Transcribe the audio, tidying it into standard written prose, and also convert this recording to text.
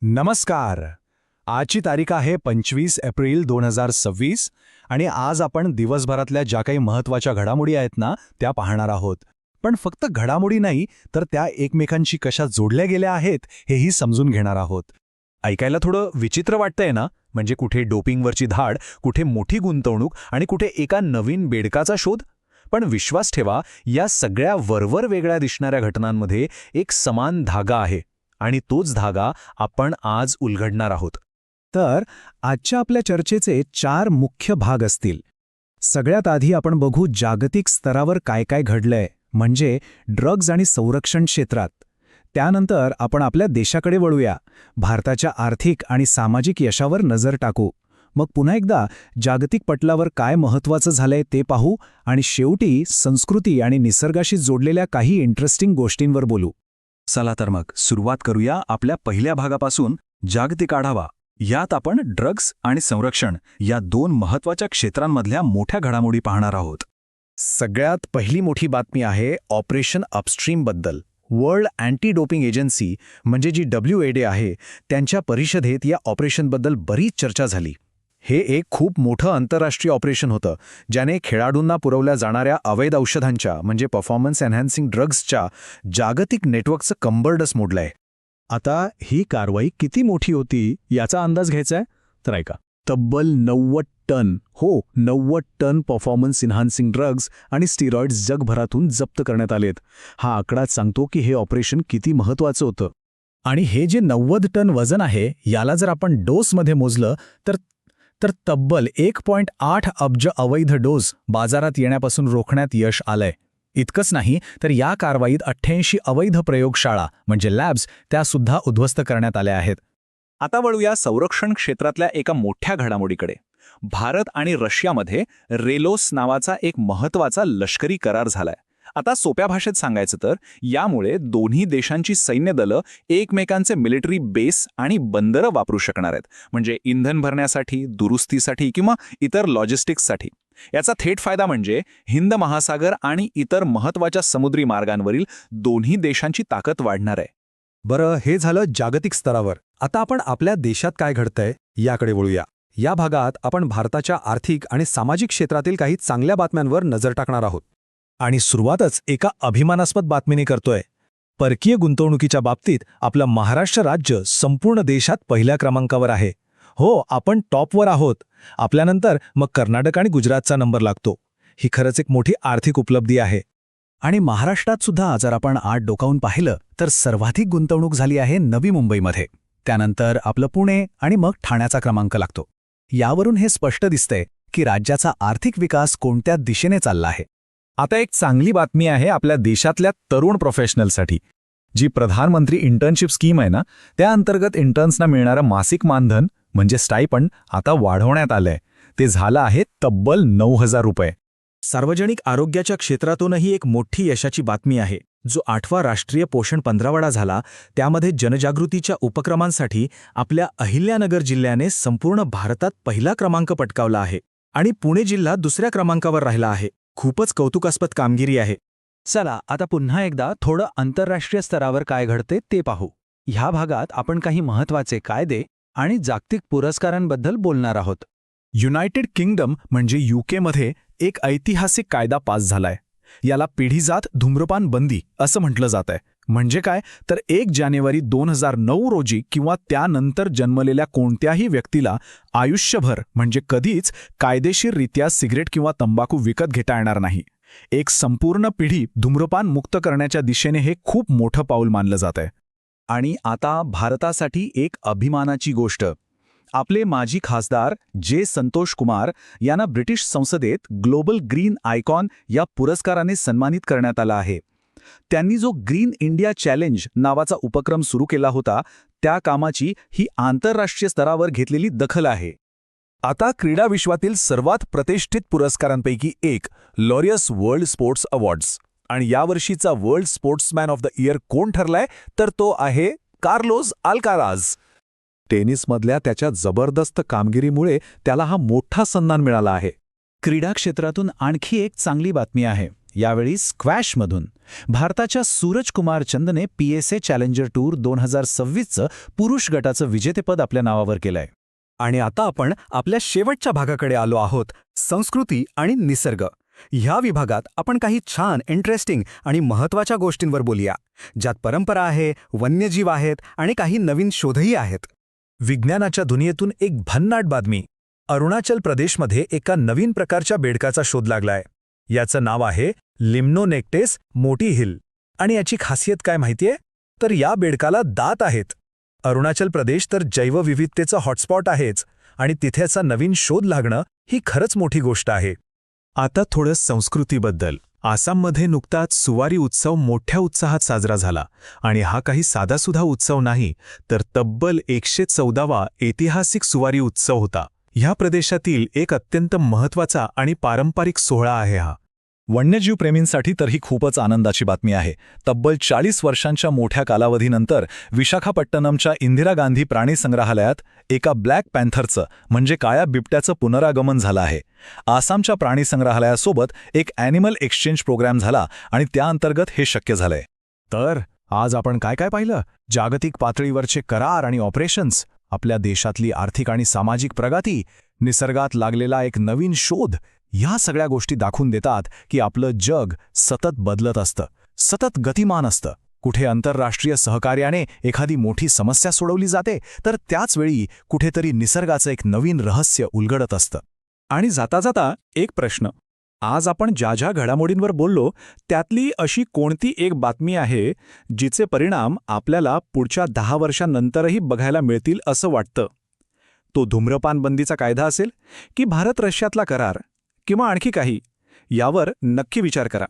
नमस्कार. आजची तारीख आहे 25 एप्रिल 2026 आणि आज आपण दिवसभरातल्या ज्या काही महत्त्वाच्या घडामोडी आहेत ना त्या पाहणार आहोत. पण फक्त घडामोडी नाही तर त्या एकमेकांशी कशा जोडल्या गेल्या आहेत हेही समजून घेणार आहोत. ऐकायला थोडं विचित्र वाटतंय ना, म्हणजे कुठे डोपिंगवरची धाड, कुठे मोठी गुंतवणूक आणि कुठे एका नवीन बेडकाचा शोध. पण विश्वास ठेवा, या सगळ्या वरवर वेगळ्या दिसणाऱ्या घटनांमध्ये एक समान धागा आहे आणि तोच धागा आपण आज उलगडणार आहोत. तर आजच्या आपल्या चर्चेचे 4 मुख्य भाग असतील. सगळ्यात आधी आपण बघू जागतिक स्तरावर काय काय घडलंय, म्हणजे ड्रग्ज आणि संरक्षण क्षेत्रात. त्यानंतर आपण आपल्या देशाकडे वळूया, भारताच्या आर्थिक आणि सामाजिक यशावर नजर टाकू. मग पुन्हा एकदा जागतिक पटलावर काय महत्त्वाचं झालंय ते पाहू आणि शेवटी संस्कृती आणि निसर्गाशी जोडलेल्या काही इंटरेस्टिंग गोष्टींवर बोलू. चला तर मग सुरुवात करूया आपल्या पहिल्या भागापासून, जागतिक आढावा. यात आपण ड्रग्ज आणि संरक्षण या 2 महत्त्वाच्या क्षेत्रांमधल्या मोठ्या घडामोडी पाहणार आहोत. सगळ्यात पहिली मोठी बातमी आहे ऑपरेशन अपस्ट्रीमबद्दल. वर्ल्ड अँटी डोपिंग एजन्सी म्हणजे जी WADA आहे, त्यांच्या परिषदेत या ऑपरेशनबद्दल बरीच चर्चा झाली. हे एक खूप मोठं आंतरराष्ट्रीय ऑपरेशन होतं, ज्याने खेळाडूंना पुरवल्या जाणाऱ्या अवैध औषधांच्या म्हणजे परफॉर्मन्स एन्हान्सिंग ड्रग्सच्या जागतिक नेटवर्कचं कंबरडस मोडलंय. आता ही कारवाई किती मोठी होती याचा अंदाज घ्यायचा आहे तर ऐका. तब्बल 90 ton, 90 ton performance enhancing drugs आणि स्टिरॉइड्स जगभरातून जप्त करण्यात आलेत. हा आकडाच सांगतो की हे ऑपरेशन किती महत्त्वाचं होतं. आणि हे जे 90 टन वजन आहे, याला जर आपण डोसमध्ये मोजलं तर तब्बल 1.8 अब्ज अवैध डोस बाजारात येण्यापासून रोखण्यात यश आलंय. इतकंच नाही तर या कारवाईत 88 अवैध प्रयोगशाळा म्हणजे लॅब्स त्यासुद्धा उद्ध्वस्त करण्यात आल्या आहेत. आता वळूया संरक्षण क्षेत्रातल्या एका मोठ्या घडामोडीकडे. भारत आणि रशियामध्ये रेलोस नावाचा एक महत्त्वाचा लष्करी करार झालाय. आता सोप्या भाषेत सांगायचं तर यामुळे दोन्ही देशांची सैन्यदलं एकमेकांचे मिलिटरी बेस आणि बंदरं वापरू शकणार आहेत, म्हणजे इंधन भरण्यासाठी, दुरुस्तीसाठी किंवा इतर लॉजिस्टिक्ससाठी. याचा थेट फायदा म्हणजे हिंद महासागर आणि इतर महत्त्वाच्या समुद्री मार्गांवरील दोन्ही देशांची ताकद वाढणार आहे. बरं, हे झालं जागतिक स्तरावर. आता आपण आपल्या देशात काय घडतंय याकडे वळूया. या भागात आपण भारताच्या आर्थिक आणि सामाजिक क्षेत्रातील काही चांगल्या बातम्यांवर नजर टाकणार आहोत. आणि सुरुवातच एका अभिमानास्पद बातमीने करतोय. परकीय गुंतवणुकीच्या बाबतीत आपलं महाराष्ट्र राज्य संपूर्ण देशात पहिल्या क्रमांकावर आहे. हो, आपण टॉपवर आहोत. आपल्यानंतर मग कर्नाटक आणि गुजरातचा नंबर लागतो. ही खरंच एक मोठी आर्थिक उपलब्धी आहे. आणि महाराष्ट्रात सुद्धा जर आपण आत डोकावून पाहिलं तर सर्वाधिक गुंतवणूक झाली आहे नवी मुंबईमध्ये. त्यानंतर आपलं पुणे आणि मग ठाण्याचा क्रमांक लागतो. यावरून हे स्पष्ट दिसतंय की राज्याचा आर्थिक विकास कोणत्या दिशेने चालला आहे. आता एक चांगली बातमी आहे आपल्या देशातल्या तरुण प्रोफेशनलसाठी. जी प्रधानमंत्री इंटर्नशिप स्कीम आहे ना, त्या अंतर्गत इंटर्न्सना मिळणारं मासिक मानधन म्हणजे स्टायपंड आता वाढवण्यात आलंय. ते झालं आहे तब्बल 9,000 रुपये. सार्वजनिक आरोग्याच्या क्षेत्रातूनही एक मोठी यशाची बातमी आहे. जो 8वा राष्ट्रीय पोषण पंधरवडा झाला, त्यामध्ये जनजागृतीच्या उपक्रमांसाठी आपल्या अहिल्यानगर जिल्ह्याने संपूर्ण भारतात पहिला क्रमांक पटकावला आहे आणि पुणे जिल्हा दुसऱ्या क्रमांकावर राहिला आहे. खूपच कौतुकास्पद कामगिरी आहे. चला आता पुन्हा एकदा थोडं आंतरराष्ट्रीय स्तरावर काय घडते ते पाहू. ह्या भागात आपण काही महत्त्वाचे कायदे आणि जागतिक पुरस्कारांबद्दल बोलणार आहोत. युनायटेड किंगडम म्हणजे UKमध्ये एक ऐतिहासिक कायदा पास झालाय. याला पिढीजात धूम्रपान बंदी असं म्हटलं जात आहे. म्हणजे काय तर 1 जानेवारी 2009 रोजी किंवा त्यानंतर जन्मलेल्या कोणत्याही व्यक्तीला आयुष्यभर म्हणजे कधीच कायदेशीररित्या सिगरेट किंवा तंबाखू विकत घेता येणार नाही. एक संपूर्ण पिढी धूम्रपान मुक्त करण्याच्या दिशेने हे खूप मोठं पाऊल मानलं जात आहे. आणि आता भारतासाठी एक अभिमानाची गोष्ट. आपले माजी खासदार संतोष कुमार यांना ब्रिटिश संसदेत ग्लोबल ग्रीन आयकॉन या पुरस्काराने सन्मानित करण्यात आलं आहे. त्यांनी जो ग्रीन इंडिया चॅलेंज नावाचा उपक्रम सुरू केला होता, त्या कामाची ही आंतरराष्ट्रीय स्तरावर घेतलेली दखल आहे. आता क्रीडा विश्वातील सर्वात प्रतिष्ठित पुरस्कारांपैकी एक लॉरियस वर्ल्ड स्पोर्ट्स अवॉर्ड्स. आणि यावर्षीचा world sportsman of the year कोण ठरलाय तर तो आहे कार्लोस अल्काराज. टेनिसमधल्या त्याच्या जबरदस्त कामगिरीमुळे त्याला हा मोठा सन्मान मिळाला आहे. क्रीडा क्षेत्रातून आणखी एक चांगली बातमी आहे. यावेळी स्क्वॅशमधून. भारताच्या सूरज कुमार चंदने PSA चॅलेंजर टूर 2026चं पुरुष गटाचं विजेतेपद आपल्या नावावर केलंय. आणि आता आपण आपल्या शेवटच्या भागाकडे आलो आहोत, संस्कृती आणि निसर्ग. ह्या विभागात आपण काही छान, इंटरेस्टिंग आणि महत्त्वाच्या गोष्टींवर बोलूया, ज्यात परंपरा आहे, वन्यजीव आहेत आणि काही नवीन शोधही आहेत. विज्ञानाच्या दुनियेतून एक भन्नाट बातमी. अरुणाचल प्रदेशमध्ये एका नवीन प्रकारच्या बेडकाचा शोध लागलाय. याचं नाव आहे लिम्नोनेक्टेस मोटी हिल. आणि याची खासियत काय माहितीये? तर या बेडकाला दात आहेत. अरुणाचल प्रदेश तर जैवविविधतेचं हॉटस्पॉट आहेच, आणि तिथेचा नवीन शोध लागणं ही खरंच मोठी गोष्ट आहे. आता थोडं संस्कृतीबद्दल. आसाममध्ये नुकताच सुवारी उत्सव मोठ्या उत्साहात साजरा झाला. आणि हा काही साधासुधा उत्सव नाही, तर तब्बल 114वा ऐतिहासिक सुवारी उत्सव होता. ह्या प्रदेशातील एक अत्यंत महत्त्वाचा आणि पारंपरिक सोहळा आहे हा. वन्यजीव प्रेमींसाठी तर ही खूपच आनंदाची बातमी आहे. तब्बल 40 वर्षांच्या मोठ्या कालावधीनंतर विशाखापट्टणमच्या इंदिरा गांधी प्राणी संग्रहालयात एका ब्लॅक पॅन्थरचं म्हणजे काळ्या बिबट्याचं पुनरागमन झालं आहे. आसामच्या प्राणी संग्रहालयासोबत एक ॲनिमल एक्सचेंज प्रोग्राम झाला आणि त्याअंतर्गत हे शक्य झालंय. तर आज आपण काय काय पाहिलं? जागतिक पातळीवरचे करार आणि ऑपरेशन्स, आपल्या देशातली आर्थिक आणि सामाजिक प्रगती, निसर्गात लागलेला एक नवीन शोध. ह्या सगळ्या गोष्टी दाखवून देतात की आपलं जग सतत बदलत असतं, सतत गतिमान असतं. कुठे आंतरराष्ट्रीय सहकार्याने एखादी मोठी समस्या सोडवली जाते, तर त्याचवेळी कुठेतरी निसर्गाचं एक नवीन रहस्य उलगडत असतं. आणि जाता जाता एक प्रश्न. आज आपण ज्या ज्या घडामोडींवर बोललो, त्यातली अशी कोणती एक बातमी आहे जिचे परिणाम आपल्याला पुढच्या 10 वर्षांनंतरही बघायला मिळतील असं वाटतं? तो धूम्रपान बंदीचा कायदा असेल की भारत रशियातला करार किंवा आणखी काही, यावर नक्की विचार करा.